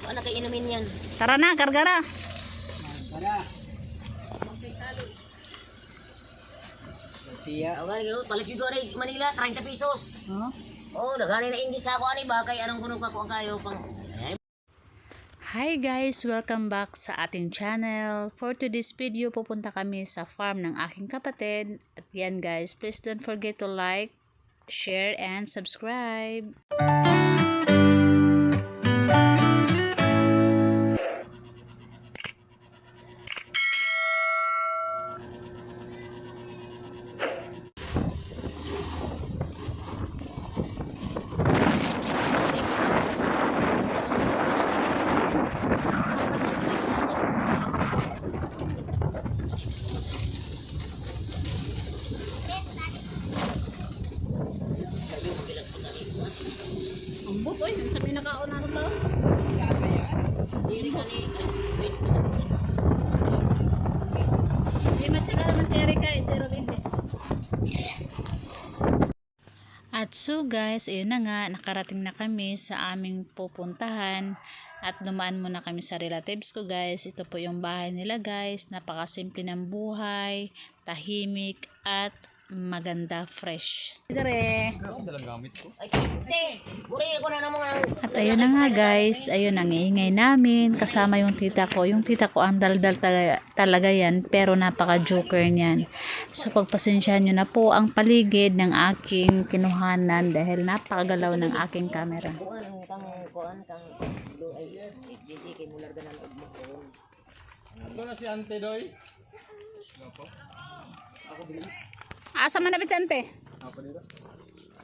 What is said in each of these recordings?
Ano kayo inumin yan? Tara na, karga na. Para. Tiya. O gani kayo, palit yung doon Manila, 30 pesos. Oh. Oh, nagani na inggit sa ako ani ba kay anong kuno ka ko ang kayo pang. Hi guys! Welcome back sa ating channel. For today's video, pupunta kami sa farm ng aking kapatid. At yan guys, please don't forget to like, share, and subscribe. Ang butoy, yung sabi nakaon na to. Diri kani Hindi matsaka naman si Erika, 020. At so guys, ayun na nga, nakarating na kami sa aming pupuntahan at dumaan muna kami sa relatives ko guys. Ito po yung bahay nila guys, napakasimple ng buhay, tahimik at maganda, fresh. Dire. ay kiste. Buri ko na namo ang At ayun na nga guys, ayun ang iingay namin, kasama yung tita ko. Yung tita ko ang daldal talaga yan, pero napaka-joker niyan. So pagpasensyahan nyo na po ang paligid ng aking kinuhanan dahil napakagalaw ng aking camera. kuan kang do ay DJ kay mular ganan og mo. Ako na si Ante Doy. Asa man na Vicente? Ako dito.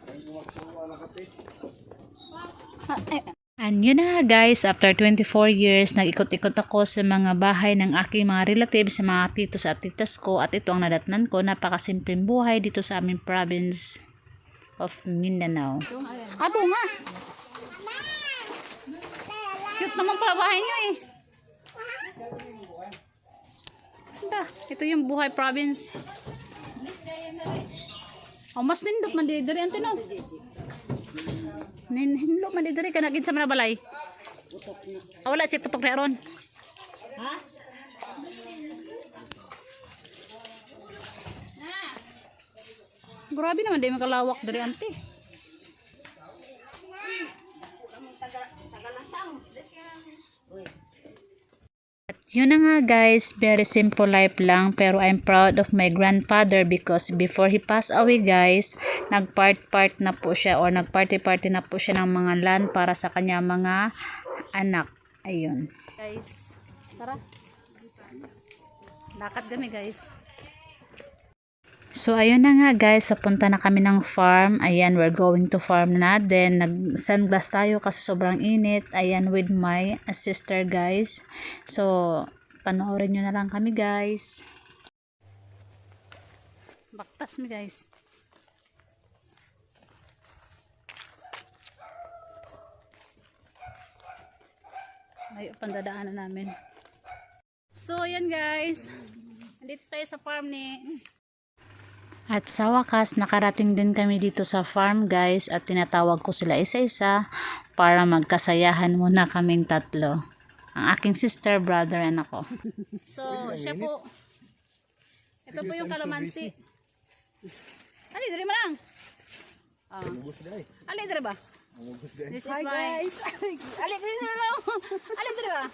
Ay gumawa na kape. And yun na guys, after 24 years, nag-ikot-ikot ako sa mga bahay ng aking mga relatives, sa mga titos at titas ko, at ito ang nadatnan ko, napakasimpleng buhay dito sa aming province of Mindanao. Ato nga! Cute naman pala bahay nyo eh. Ito yung buhay province. Oh, mas nindot man diri ante no. Nindot man diri kana kinsa man balay. Wala si putok ron. Ha? Grabe naman di makalawak diri ante. Yun na nga guys, very simple life lang, pero I'm proud of my grandfather because before he passed away guys, nagpart-part na po siya or nagparty-party na po siya ng mga land para sa kanya mga anak. Ayun. Guys, tara. Lakad kami guys. So ayun na nga guys, papunta na kami ng farm. Ayan, we're going to farm na. Then nag-sunglass tayo kasi sobrang init. Ayan, with my sister guys. So panoorin nyo na lang kami guys. Baktas mi guys. Ay, pandadaanan namin. So ayan guys, nandito tayo sa farm ni. At sa wakas, nakarating din kami dito sa farm guys, at tinatawag ko sila isa-isa para magkasayahan muna kaming tatlo. Ang aking sister, brother, and ako. So, siya po. Ito po yung kalamansi. Ali, dali mo lang. Ali, dali ba? This is my... Ali, dali mo lang. Ali, dali ba?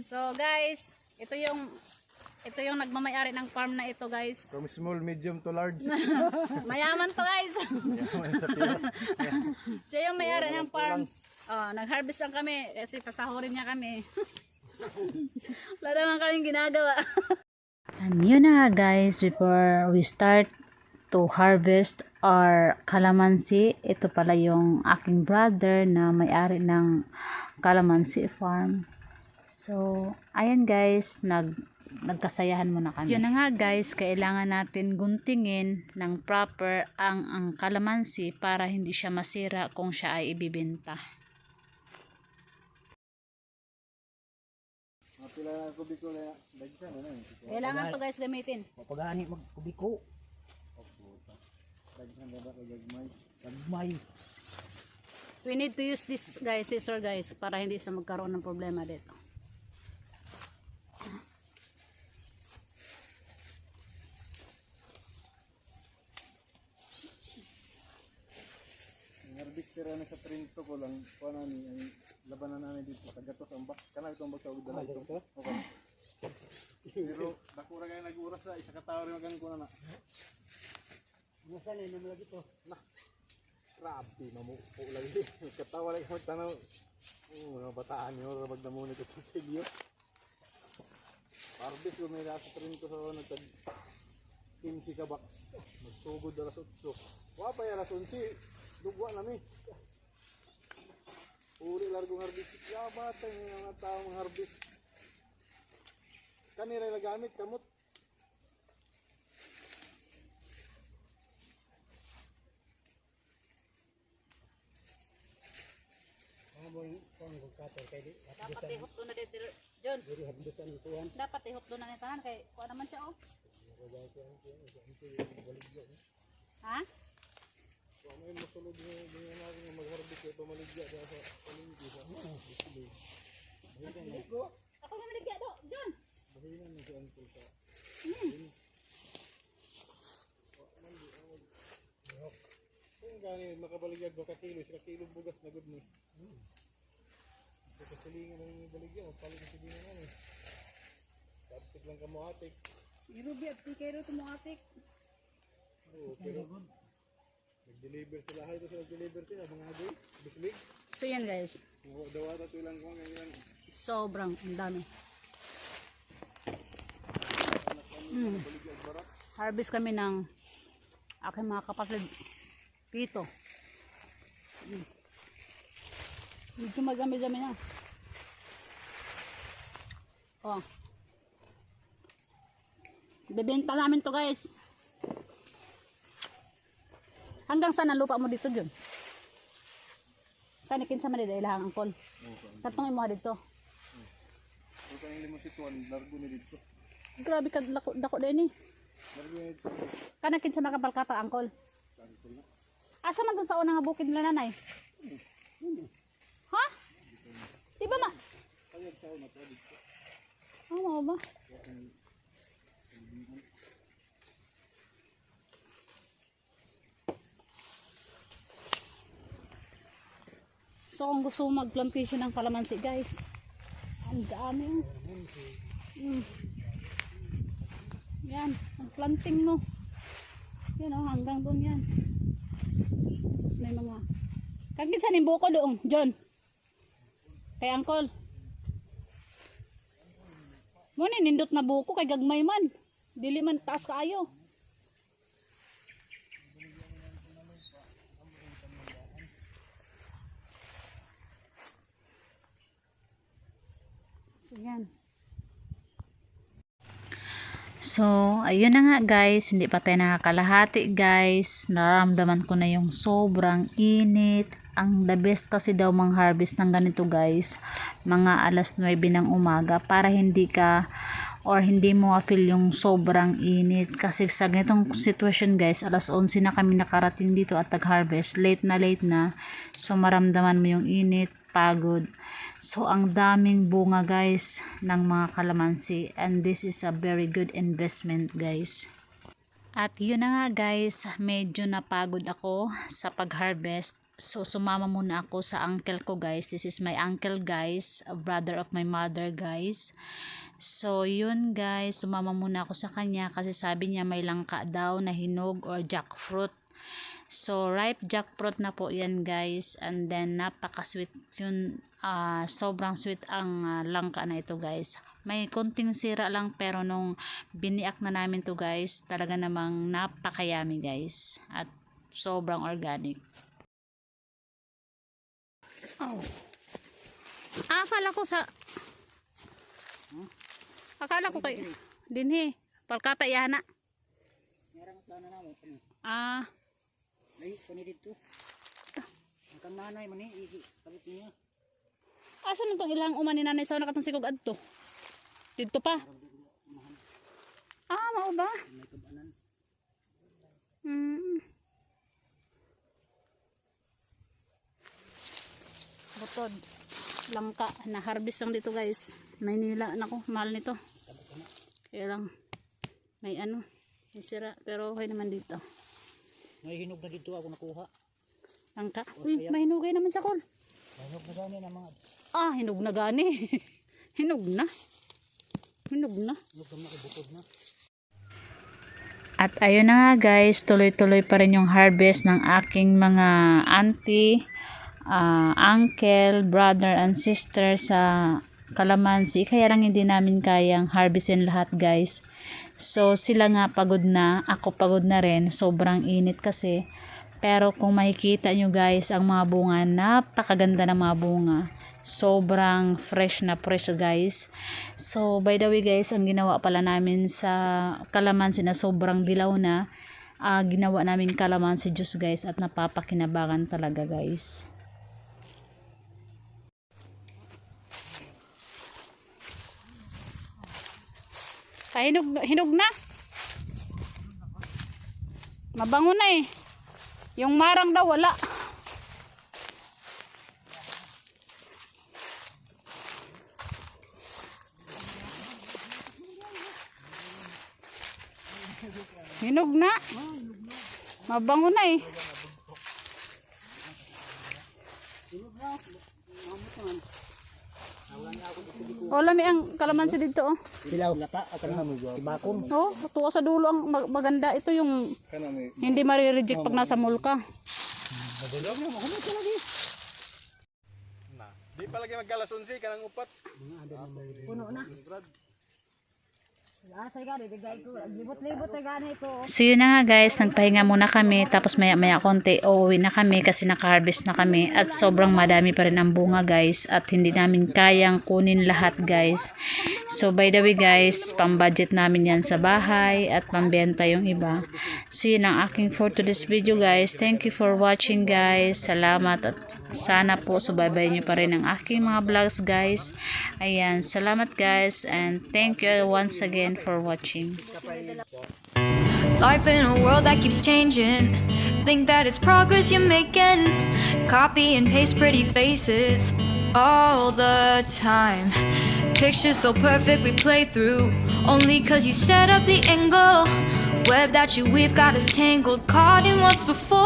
So guys, ito yung nagmamayari ng farm na ito guys. From small, medium to large. Mayaman to guys. Siya yung mayari ng farm. Oh, nag-harvest lang kami kasi pasahurin niya kami. Wala naman kaming ginagawa. And yun na guys, before we start to harvest our calamansi, ito pala yung aking brother na may-ari ng calamansi farm. So, ayan guys, nagkasayahan muna kami. Yun na nga guys, kailangan natin guntingin ng proper ang kalamansi para hindi siya masira kung siya ay ibibenta. Kailangan to guys gamitin. Mapagani magkubiko. Gagmay. We need to use this guys, scissor guys, para hindi siya magkaroon ng problema dito. Ang harvester na sa Trinto ko lang, kuha na ni, ang labanan namin dito, kagatos ang box, kanang itong box sa udala ito. Okay. Pero, nakura kayo nag-uras na, isa katao rin magang kuna na. Nasaan eh, naman lagi ito? Nah, grabe, mamupo lagi. Katawa lagi magtanaw. Mga bataan nyo, rabag na muna ito sa sigyo. Harvest ko may nasa Trinto sa nagtag 15 ka box. Magsugod alas 8. Wapay alas 11. Dugwa nami. Uri largong harvest. Yabatay ng mga taong harvest. Kanira nagamit kamot. Dapat ihop doon na dito, John. Dapat ihop doon na nitahan kay kuha naman siya oh. Ha? May masulod niya natin mag-harvest ito maligya sa palingki sa display. Ako na maligya do, John. Bahinan ni si Uncle sa. Kung gani makabaligyag ba ka kilo, sila kilo bugas na good ni. Sa kasilingan ng baligya, magpalit ng silingan namin. Tapos lang ka mo atik. Irubi at tikero tumuatik. Oo, pero nag-deliver sila. Hay ito sila nag-deliver sila, mga hagoy, bislig. So yan guys, Dawa ito ilang kong ganyan. sobrang ang dami. Harvest kami ng aking mga kapatid. Pito. Medyo magami-dami na. Oh. Bebenta namin to guys. Hanggang saan ang lupa mo dito, John? Kanikin sa Manila, ilahang angkol. Katong imo dito. Ito ang limusituan, largo ni dito. Grabe ka dako din eh. Largo ni dito. Kanakin sa makapalkata angkol. Asa man dun sa unang nga bukid nila nanay? Ha? Di ba ma? Kayag sa una, ito dito. Oo ba? So kung gusto mo mag-plantation ng kalamansi guys, ang dami oh. Yan, ang planting mo. Yan oh, hanggang doon yan. Tapos may mga kagin sa nimbuko doon, John. Kay Uncle. Mo ni nindot na buko kay gagmay man. Dili man taas kaayo. So yan. So, ayun na nga guys, hindi pa tayo nakakalahati guys. Nararamdaman ko na yung sobrang init. Ang the best kasi daw mang harvest ng ganito guys, mga alas 9 ng umaga para hindi ka or hindi mo feel yung sobrang init. Kasi sa ganitong sitwasyon guys, alas 11 na kami nakarating dito at nag-harvest. Late na. So, maramdaman mo yung init, pagod. So, ang daming bunga guys ng mga kalamansi. And this is a very good investment guys. At yun na nga guys, medyo napagod ako sa pag-harvest. So, sumama muna ako sa uncle ko guys. This is my uncle guys, a brother of my mother guys. So, yun guys, sumama muna ako sa kanya kasi sabi niya may langka daw na hinog or jackfruit. So, ripe jackfruit na po yan guys. And then, napaka-sweet yun. Sobrang sweet ang langka na ito guys. May konting sira lang pero nung biniak na namin to guys, talaga namang napakayami guys. At sobrang organic. Oh. Akala ko kay dinhi. Palkata yana. Ah. Ay, kani dito. Ang nanay man ni palit niya. Asa nung tong ilang uman ni nanay sa nakatong sikog adto? Dito pa. Ah, mao ba? May tubanan. ' butod. Langka. Na-harvest lang dito guys. Maynila. Naku, mahal nito. Kaya lang, may ano, may sira. Pero okay naman dito. May hinog na dito ako nakuha. Langka. Uy, may hinugay naman sa kol. Hinog na gani na mga. Ah, hinog na gani. Hinog na. Hinog na. Hinog na mga butod na. At ayun na nga guys, tuloy-tuloy pa rin yung harvest ng aking mga auntie, uncle, brother and sister sa kalamansi. Kaya lang hindi namin kayang harvestin lahat guys. So sila nga pagod na, ako pagod na rin. Sobrang init kasi. Pero kung makikita nyo guys, ang mga bunga, napakaganda ng mga bunga. Sobrang fresh na fresh guys. So by the way guys, ang ginawa pala namin sa kalamansi na sobrang dilaw na, ginawa namin kalamansi juice guys, at napapakinabangan talaga guys. Hinog na. Mabango na eh. Yung marang daw wala. Hinog na. Mabango na eh. Wala may ang kalamansi dito oh. Silaw lata at ang tibakom. Oh, tuwa sa dulo ang maganda. Ito yung Kana may hindi mare-reject pag nasa mall ka. na. Di pa lagi magkalas 11 kanang upat. Puno na. Asay gani, digay ko. Libot-libot na gani ko. So yun na nga guys, nagpahinga muna kami, tapos maya konti uuwi na kami kasi naka-harvest na kami at sobrang madami pa rin ang bunga guys at hindi namin kayang kunin lahat guys. So by the way guys, pang-budget namin yan sa bahay at pambenta yung iba. So yun ang aking for today's video guys. Thank you for watching guys. Salamat at sana po subaybayan nyo pa rin ang aking mga vlogs guys. Ayan, salamat guys and thank you once again for watching. Life in a world that keeps changing. Think that it's progress you're making. Copy and paste pretty faces all the time. Pictures so perfect we play through. Only cause you set up the angle. Web that you weave got us tangled. Caught in what's before.